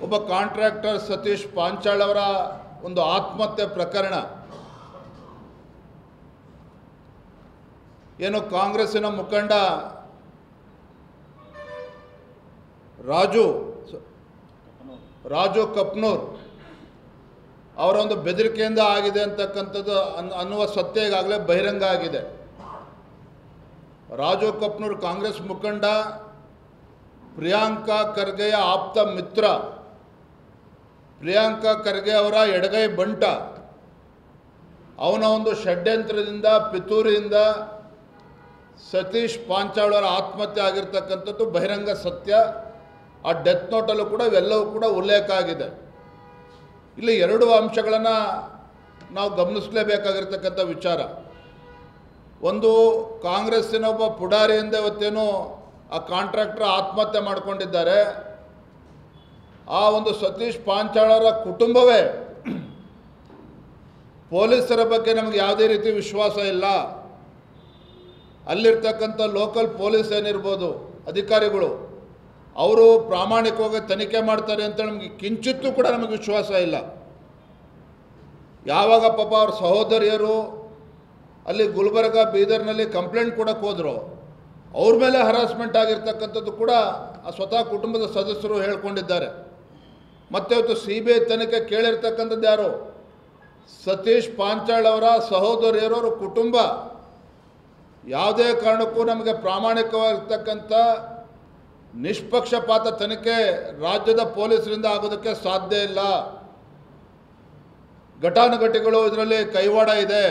ಒಬ್ಬ ಕಾಂಟ್ರಾಕ್ಟರ್ ಸತೀಶ್ ಪಾಂಚಾಳ್ ಅವರ ಒಂದು ಆತ್ಮಹತ್ಯೆ ಪ್ರಕರಣ ಏನು ಕಾಂಗ್ರೆಸ್ಸಿನ ಮುಖಂಡ ರಾಜು ಕಪ್ನೂರ್ ಅವರ ಒಂದು ಬೆದರಿಕೆಯಿಂದ ಆಗಿದೆ ಅಂತಕ್ಕಂಥದ್ದು ಅನ್ನುವ ಸತ್ಯ ಈಗಾಗಲೇ ಬಹಿರಂಗ ಆಗಿದೆ. ರಾಜು ಕಪ್ನೂರ್ ಕಾಂಗ್ರೆಸ್ ಮುಖಂಡ, ಪ್ರಿಯಾಂಕಾ ಖರ್ಗೆಯ ಆಪ್ತ ಮಿತ್ರ, ಪ್ರಿಯಾಂಕಾ ಖರ್ಗೆ ಅವರ ಎಡಗೈ ಬಂಟ. ಅವನ ಒಂದು ಷಡ್ಯಂತ್ರದಿಂದ, ಪಿತೂರಿಯಿಂದ ಸತೀಶ್ ಪಾಂಚಾಳ್ ಅವರ ಆತ್ಮಹತ್ಯೆ ಆಗಿರ್ತಕ್ಕಂಥದ್ದು ಬಹಿರಂಗ ಸತ್ಯ. ಆ ಡೆತ್ ನೋಟಲ್ಲೂ ಕೂಡ ಇವೆಲ್ಲವೂ ಕೂಡ ಉಲ್ಲೇಖ ಆಗಿದೆ. ಇಲ್ಲಿ ಎರಡು ಅಂಶಗಳನ್ನು ನಾವು ಗಮನಿಸಲೇಬೇಕಾಗಿರ್ತಕ್ಕಂಥ ವಿಚಾರ. ಒಂದು, ಕಾಂಗ್ರೆಸ್ಸಿನ ಒಬ್ಬ ಪುಡಾರಿಯಿಂದ ಇವತ್ತೇನು ಆ ಕಾಂಟ್ರಾಕ್ಟರ್ ಆತ್ಮಹತ್ಯೆ ಮಾಡಿಕೊಂಡಿದ್ದಾರೆ. ಆ ಒಂದು ಸತೀಶ್ ಪಾಂಚಾಳರ ಕುಟುಂಬವೇ ಪೊಲೀಸರ ಬಗ್ಗೆ ನಮಗೆ ಯಾವುದೇ ರೀತಿ ವಿಶ್ವಾಸ ಇಲ್ಲ, ಅಲ್ಲಿರ್ತಕ್ಕಂಥ ಲೋಕಲ್ ಪೊಲೀಸ್ ಏನಿರ್ಬೋದು ಅಧಿಕಾರಿಗಳು ಅವರು ಪ್ರಾಮಾಣಿಕವಾಗಿ ತನಿಖೆ ಮಾಡ್ತಾರೆ ಅಂತ ನಮಗೆ ಕಿಂಚಿತ್ತೂ ಕೂಡ ನಮಗೆ ವಿಶ್ವಾಸ ಇಲ್ಲ. ಯಾವಾಗ ಪಾಪ ಅವ್ರ ಸಹೋದರಿಯರು ಅಲ್ಲಿ ಗುಲ್ಬರ್ಗ, ಬೀದರ್ನಲ್ಲಿ ಕಂಪ್ಲೇಂಟ್ ಕೊಡಕ್ಕೆ ಹೋದರು, ಅವ್ರ ಮೇಲೆ ಹರಾಸ್ಮೆಂಟ್ ಆಗಿರ್ತಕ್ಕಂಥದ್ದು ಕೂಡ ಆ ಸ್ವತಃ ಕುಟುಂಬದ ಸದಸ್ಯರು ಹೇಳ್ಕೊಂಡಿದ್ದಾರೆ. ಮತ್ತು ಇವತ್ತು CBI ತನಿಖೆ ಕೇಳಿರ್ತಕ್ಕಂಥದ್ದು ಯಾರು? ಸತೀಶ್ ಪಾಂಚಾಳ್ ಅವರ ಸಹೋದರಿಯರು, ಅವರ ಕುಟುಂಬ. ಯಾವುದೇ ಕಾರಣಕ್ಕೂ ನಮಗೆ ಪ್ರಾಮಾಣಿಕವಾಗಿರ್ತಕ್ಕಂಥ ನಿಷ್ಪಕ್ಷಪಾತ ತನಿಖೆ ರಾಜ್ಯದ ಪೊಲೀಸರಿಂದ ಆಗೋದಕ್ಕೆ ಸಾಧ್ಯ ಇಲ್ಲ. ಘಟಾನುಘಟಿಗಳು ಇದರಲ್ಲಿ ಕೈವಾಡ ಇದೆ,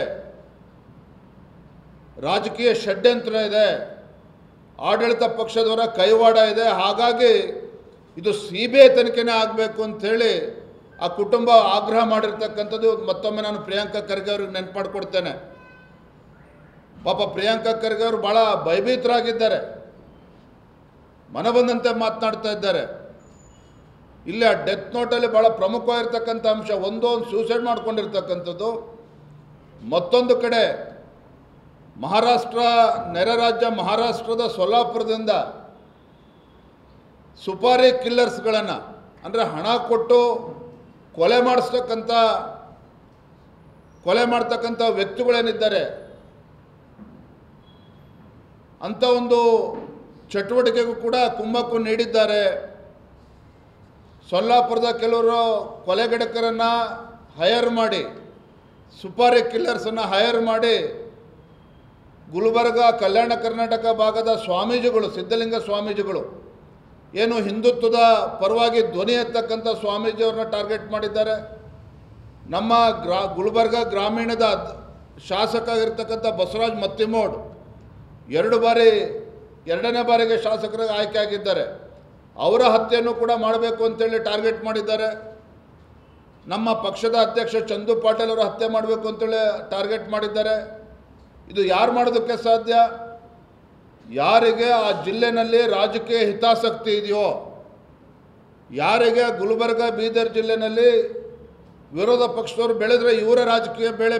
ರಾಜಕೀಯ ಷಡ್ಯಂತ್ರ ಇದೆ, ಆಡಳಿತ ಪಕ್ಷದವರ ಕೈವಾಡ ಇದೆ. ಹಾಗಾಗಿ ಇದು CBI ತನಿಖೆನೇ ಆಗಬೇಕು ಅಂಥೇಳಿ ಆ ಕುಟುಂಬ ಆಗ್ರಹ ಮಾಡಿರ್ತಕ್ಕಂಥದ್ದು. ಮತ್ತೊಮ್ಮೆ ನಾನು ಪ್ರಿಯಾಂಕಾ ಖರ್ಗೆ ಅವ್ರಿಗೆ ನೆನಪು ಮಾಡಿಕೊಡ್ತೇನೆ. ಪಾಪ ಪ್ರಿಯಾಂಕಾ ಖರ್ಗೆ ಅವರು ಭಾಳ ಭಯಭೀತರಾಗಿದ್ದಾರೆ, ಮನಬಂದಂತೆ ಮಾತನಾಡ್ತಾ ಇದ್ದಾರೆ. ಇಲ್ಲಿ ಆ ಡೆತ್ ನೋಟಲ್ಲಿ ಭಾಳ ಪ್ರಮುಖವಾಗಿರ್ತಕ್ಕಂಥ ಅಂಶ ಒಂದು ಸೂಸೈಡ್ ಮಾಡ್ಕೊಂಡಿರ್ತಕ್ಕಂಥದ್ದು. ಮತ್ತೊಂದು ಕಡೆ ಮಹಾರಾಷ್ಟ್ರ, ನೆರೆ ರಾಜ್ಯ ಮಹಾರಾಷ್ಟ್ರದ ಸೊಲ್ಲಾಪುರದಿಂದ ಸುಪಾರಿ ಕಿಲ್ಲರ್ಸ್ಗಳನ್ನು, ಅಂದರೆ ಹಣ ಕೊಟ್ಟು ಕೊಲೆ ಮಾಡ್ತಕ್ಕಂಥ ವ್ಯಕ್ತಿಗಳೇನಿದ್ದಾರೆ ಅಂಥ ಒಂದು ಚಟುವಟಿಕೆಗೂ ಕೂಡ ಕುಮ್ಮಕ್ಕು ನೀಡಿದ್ದಾರೆ. ಸೊಲ್ಲಾಪುರದ ಕೆಲವರು ಕೊಲೆಗಡಕರನ್ನು ಹೈರ್ ಮಾಡಿ, ಸುಪಾರಿ ಕಿಲ್ಲರ್ಸನ್ನು ಹೈರ್ ಮಾಡಿ ಗುಲ್ಬರ್ಗ, ಕಲ್ಯಾಣ ಕರ್ನಾಟಕ ಭಾಗದ ಸ್ವಾಮೀಜಿಗಳು, ಸಿದ್ಧಲಿಂಗ ಸ್ವಾಮೀಜಿಗಳು, ಏನು ಹಿಂದುತ್ವದ ಪರವಾಗಿ ಧ್ವನಿ ಎತ್ತಕ್ಕಂಥ ಸ್ವಾಮೀಜಿಯವ್ರನ್ನ ಟಾರ್ಗೆಟ್ ಮಾಡಿದ್ದಾರೆ. ನಮ್ಮ ಗುಲ್ಬರ್ಗ ಗ್ರಾಮೀಣದ ಶಾಸಕ ಆಗಿರ್ತಕ್ಕಂಥ ಬಸವರಾಜ್ ಮತ್ತಿಮೋಡ್ ಎರಡನೇ ಬಾರಿಗೆ ಶಾಸಕರಾಗಿ ಆಯ್ಕೆ ಆಗಿದ್ದಾರೆ. ಅವರ ಹತ್ಯೆಯನ್ನು ಕೂಡ ಮಾಡಬೇಕು ಅಂತೇಳಿ ಟಾರ್ಗೆಟ್ ಮಾಡಿದ್ದಾರೆ. ನಮ್ಮ ಪಕ್ಷದ ಅಧ್ಯಕ್ಷ ಚಂದು ಪಾಟೀಲ್ ಅವರ ಹತ್ಯೆ ಮಾಡಬೇಕು ಅಂತೇಳಿ ಟಾರ್ಗೆಟ್ ಮಾಡಿದ್ದಾರೆ. ಇದು ಯಾರು ಮಾಡೋದಕ್ಕೆ ಸಾಧ್ಯ? ಯಾರಿಗೆ ಆ ಜಿಲ್ಲೆನಲ್ಲಿ ರಾಜಕೀಯ ಹಿತಾಸಕ್ತಿ ಇದೆಯೋ, ಯಾರಿಗೆ ಗುಲ್ಬರ್ಗ, ಬೀದರ್ ಜಿಲ್ಲೆನಲ್ಲಿ ವಿರೋಧ ಪಕ್ಷದವರು ಬೆಳೆದರೆ ಇವರ ರಾಜಕೀಯ ಬೆಳೆ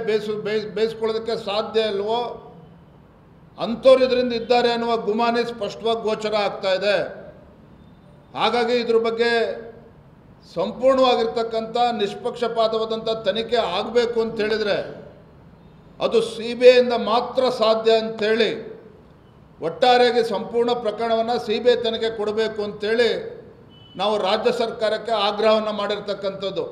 ಬೇಯಿಸ್ಕೊಳ್ಳೋದಕ್ಕೆ ಸಾಧ್ಯ ಇಲ್ವೋ ಅಂಥವ್ರು ಇದರಿಂದ ಇದ್ದಾರೆ ಅನ್ನುವ ಗುಮಾನಿ ಸ್ಪಷ್ಟವಾಗಿ ಗೋಚರ ಆಗ್ತಾ ಇದೆ. ಹಾಗಾಗಿ ಇದ್ರ ಬಗ್ಗೆ ಸಂಪೂರ್ಣವಾಗಿರ್ತಕ್ಕಂಥ ನಿಷ್ಪಕ್ಷಪಾತವಾದಂಥ ತನಿಖೆ ಆಗಬೇಕು ಅಂತ ಹೇಳಿದರೆ ಅದು CBIಯಿಂದ ಮಾತ್ರ ಸಾಧ್ಯ ಅಂಥೇಳಿ, ಒಟ್ಟಾರೆಯಾಗಿ ಸಂಪೂರ್ಣ ಪ್ರಕರಣವನ್ನು CBI ತನಿಖೆ ಕೊಡಬೇಕು ಅಂಥೇಳಿ ನಾವು ರಾಜ್ಯ ಸರ್ಕಾರಕ್ಕೆ ಆಗ್ರಹವನ್ನು ಮಾಡಿರ್ತಕ್ಕಂಥದ್ದು.